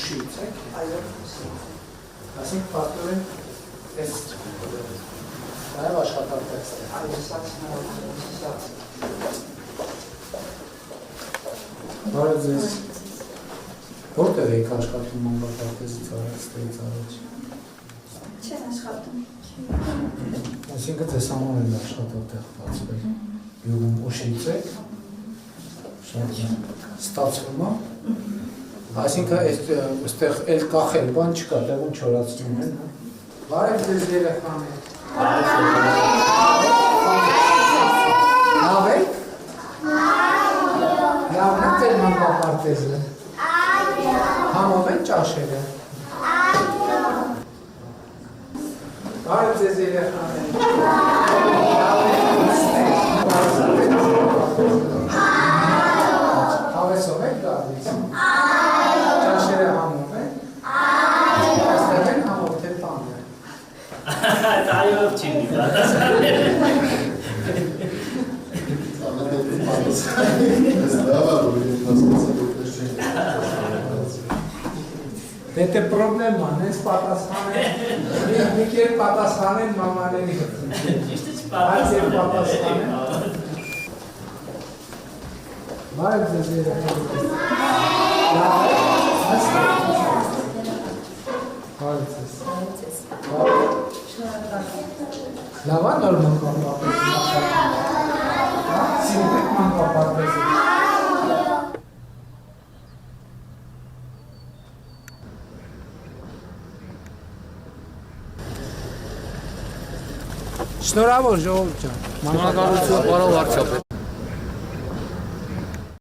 ուշից եք։ Այսինք պատվեր ես նաև աշխատատեքստ է։ Բարև ձեզ։ Որտեղ եք աշխատում մանկապարտեզից ստերից առաջ։ Չեն աշխատում։ Այսինքն ձեզ համար են աշխատատեղ բացվել։ Յուղում ուշից եք։ Շատ ստացվում է։ Այսինքն այստեղ էլ կախել բան չկա, տեղում չորացնում են։ Բարև ձեզ երեխաներ։ Լավ եք։ Լավն է ձեր մանկապարտեզը։ Համով են ճաշերը։ Բարև ձեզ երեխաներ։ Հավեսով եք գալիս։ Ճաշերը համով են։ Այստեղ են համով թե տանը։ Այով չի Դե պրոբլեման, ես պատասխանեն, մի կեր պատասխանեն մամաների հետ։ Այս և պատասխանեն։ Բարև ձեզ երեխաներ։ Բարև ձեզ։ Լավ է նոր մանկապարտեզը։ Սիրում եք մանկապարտեզը։ Շնորհավոր ժողովուրդ ջան։ Շնորհակալություն, պարոն վարչապետ։